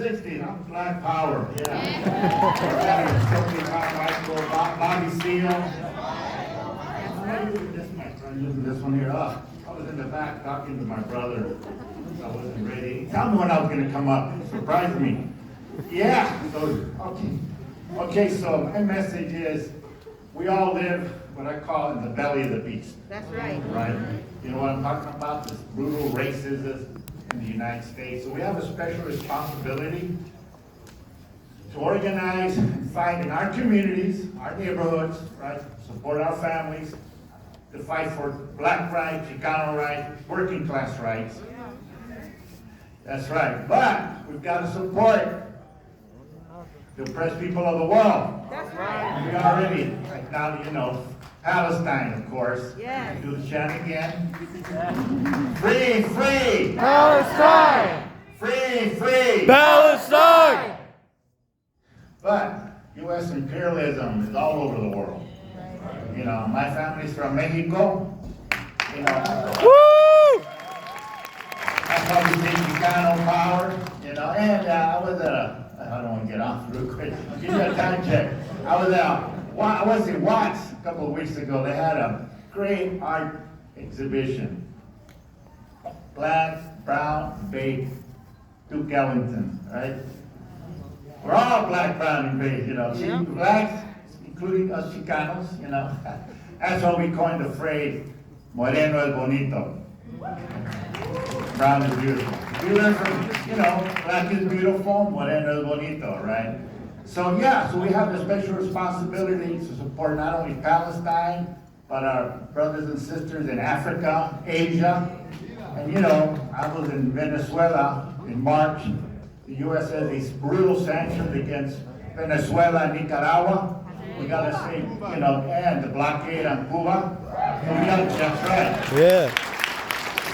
60s, I'm Black Power, yeah. Bobby Seale. This one here up. I was in the back talking to my brother. I wasn't ready. Tell me when I was going to come up. Surprise me. Yeah. So, okay, so my message is we all live what I call in the belly of the beast. That's right. Right? You know what I'm talking about? This brutal racism in the United States. So we have a special responsibility to organize and fight in our communities, our neighborhoods, right? Support our families, to fight for black rights, Chicano rights, working class rights. That's right. But we've got to support the oppressed people of the world. That's right. We already, right now, you know, Palestine, of course. Yes. Do the chant again. Free, free! Palestine! Free, free! Palestine! But U.S. imperialism is all over the world. You know, my family's from Mexico. You know, Woo! that's how we say Chicano power. You know, and I was at I don't want to get off real quick. I'll give you a time check. I was in Watts a couple of weeks ago. They had a great art exhibition. Black, brown, beige, Duke Ellington, right? We're all black, brown, and beige, you know. See, blacks, including us Chicanos, you know. That's why we coined the phrase, Moreno es bonito. Brown is beautiful. We learn from, you know, black is beautiful, Moreno es bonito, right? So yeah, so we have a special responsibility to support not only Palestine, but our brothers and sisters in Africa, Asia. And you know, I was in Venezuela in March. The U.S. has these brutal sanctions against Venezuela and Nicaragua. We gotta say, you know, and the blockade on Cuba. So we gotta, that's right. Yeah.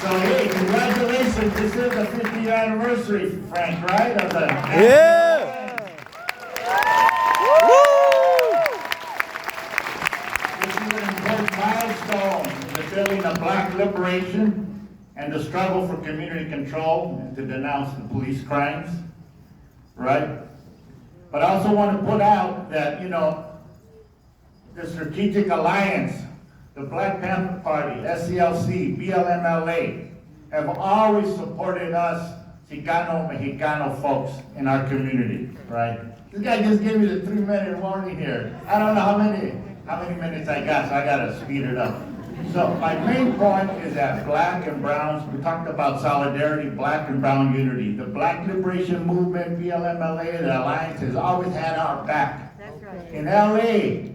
So hey, congratulations, this is the 50th anniversary, Frank, right? Of the Yeah. Woo! This is an important milestone in the building of black liberation and the struggle for community control and to denounce the police crimes, right? But I also want to put out that, you know, the Strategic Alliance, the Black Panther Party, SCLC, BLMLA, have always supported us, Chicano, Mexicano folks in our community, right? This guy just gave me the 3-minute warning here. I don't know how many minutes I got, so I gotta speed it up. So my main point is that black and browns, we talked about solidarity, black and brown unity. The Black Liberation Movement, BLMLA, the Alliance has always had our back. That's right. In LA,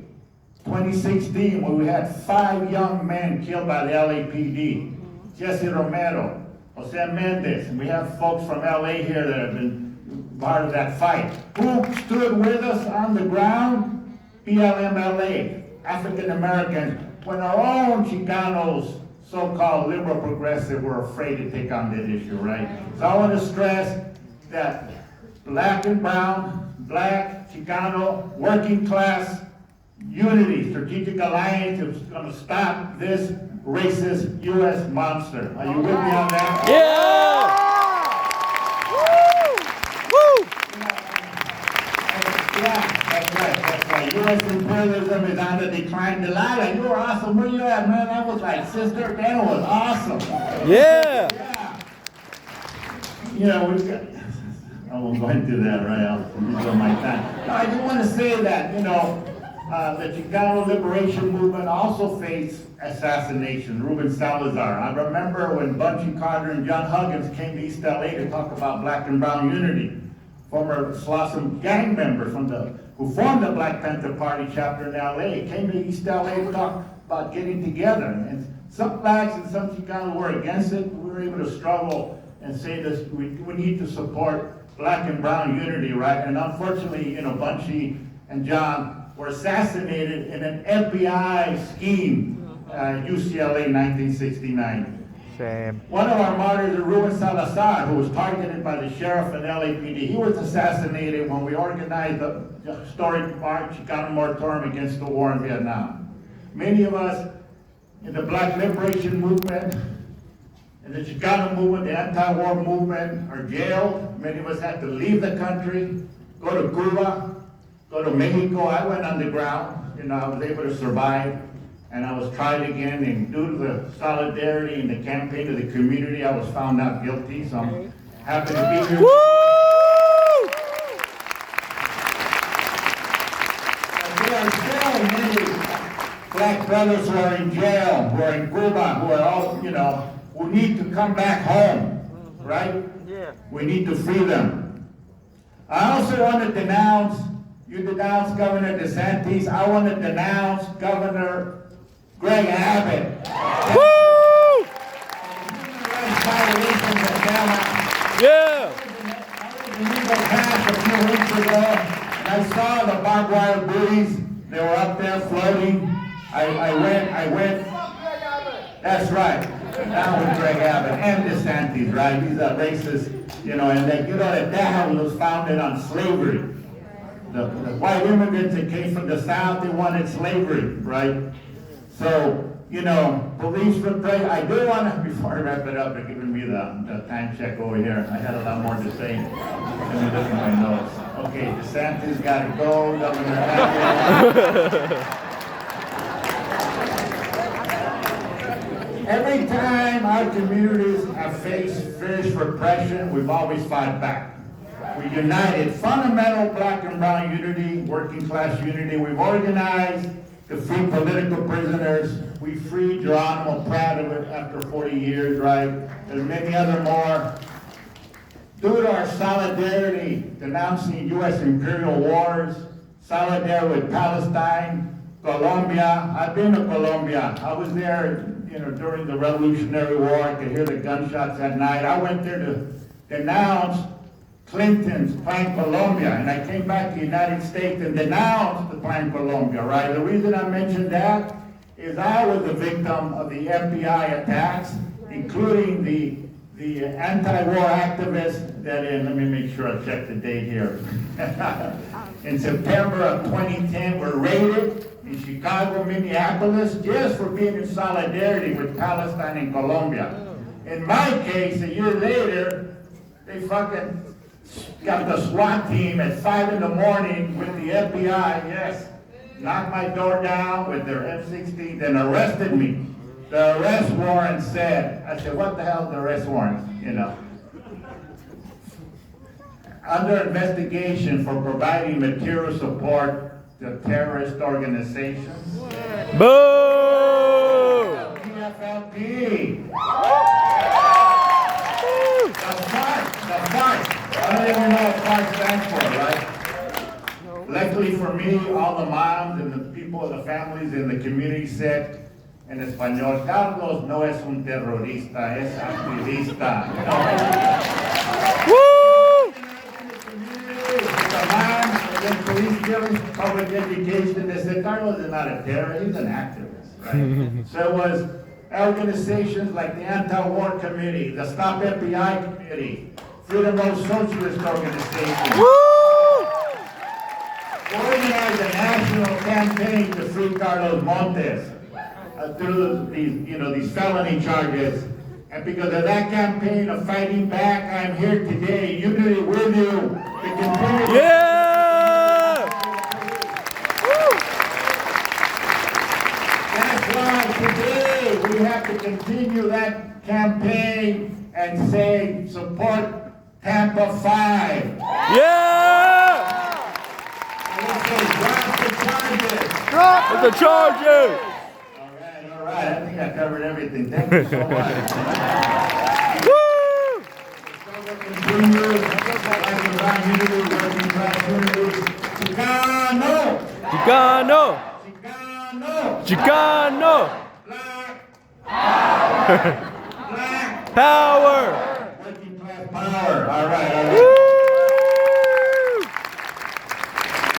2016, when we had 5 young men killed by the LAPD, Jesse Romero, Jose Mendez, and we have folks from LA here that have been part of that fight. Who stood with us on the ground? BLMLA, African Americans, when our own Chicanos, so-called liberal progressive, were afraid to take on that issue, right? So I want to stress that black and brown, black, Chicano, working class, unity, strategic alliance is going to stop this racist U.S. monster. Are you with me on that? Yeah! Woo! Yeah, that's right. U.S. imperialism is on the decline. Delilah, you were awesome. Where you at, man? That was like Sister. That was awesome. Yeah! Yeah. You know, we've got... I won't go into that right now. Use all my time. No, I just want to say that, you know, the Chicano Liberation Movement also faced assassination. Ruben Salazar. I remember when Bunchy Carter and John Huggins came to East LA to talk about black and brown unity. Former Slauson gang members who formed the Black Panther Party chapter in LA came to East LA to talk about getting together. And some blacks and some Chicanos were against it. We were able to struggle and say this, we need to support black and brown unity, right? And unfortunately, you know, Bunchy and John were assassinated in an FBI scheme, UCLA 1969. Shame. One of our martyrs, Ruben Salazar, who was targeted by the sheriff and LAPD, he was assassinated when we organized the historic Chicano moratorium against the war in Vietnam. Many of us in the Black Liberation Movement in the Chicano movement, the anti-war movement, are jailed. Many of us had to leave the country, go to Cuba, go to Mexico. I went underground. I was able to survive, and I was tried again. And due to the solidarity and the campaign of the community, I was found not guilty. So I'm happy to be here. Woo! There are still many black brothers who are in jail, who are in Cuba, who are all, who need to come back home, right? Yeah. We need to free them. I also want to denounce, you denounced Governor DeSantis, I want to denounce Governor Greg Abbott. Woo! Human rights violations in Alabama. Yeah! I was in Eagle Pass a few weeks ago, and I saw the barbed wire buoys. They were up there floating. I went. That's right. That was Greg Abbott and DeSantis, right? These are racist, and that was founded on slavery. The white immigrants that came from the South, they wanted slavery, right? So, police repression. I do want to, before I wrap it up, they're giving me the time check over here. I had a lot more to say. Let me look at my notes. Okay, DeSantis got to go. Governor Abbott. Every time our communities have faced fierce repression, we've always fought back. We united, fundamental black and brown unity, working class unity. We've organized to free political prisoners. We freed Geronimo Pratt after 40 years, right? There's many other more. Due to our solidarity, denouncing U.S. imperial wars, solidarity with Palestine, Colombia. I've been to Colombia. I was there, during the Revolutionary War. I could hear the gunshots at night. I went there to denounce Clinton's Plan Colombia, and I came back to the United States and denounced the Plan Colombia, right? The reason I mentioned that is I was a victim of the FBI attacks, including the anti-war activists that let me make sure I check the date here. In September of 2010 were raided in Chicago, Minneapolis, just for being in solidarity with Palestine and Colombia. In my case, a year later, they fucking got the SWAT team at 5 in the morning with the FBI, yes, knocked my door down with their M16s and arrested me. The arrest warrant said, I said, what the hell is the arrest warrant, Under investigation for providing material support to terrorist organizations. Boo! PFLP. The FARC. I don't even know what FARC stands for, right? Luckily for me, all the moms and the people, the families in the community said, en español, Carlos no es un terrorista, es activista. Woo! The moms, the police killings, public education, they said, Carlos is not a terrorist, he's an activist, right? So it was organizations like the Anti-War Committee, the Stop FBI Committee, Freedom Road Socialist Organization. Woo! Organized a national campaign to free Carlos Montes through these felony charges. And because of that campaign of fighting back, I'm here today, unity with you, to continue. Yeah! Woo! That's why today we have to continue that campaign and say, support Tampa 5. Yeah! And let's say, drop the charges. Drop the charges! All right, I think I covered everything. Thank you so much. Woo! Continue, black and brown unity, working class unity. Chicano! Chicano! Chicano! Chicano! Black! Power! Working class power. All right, all right. Woo!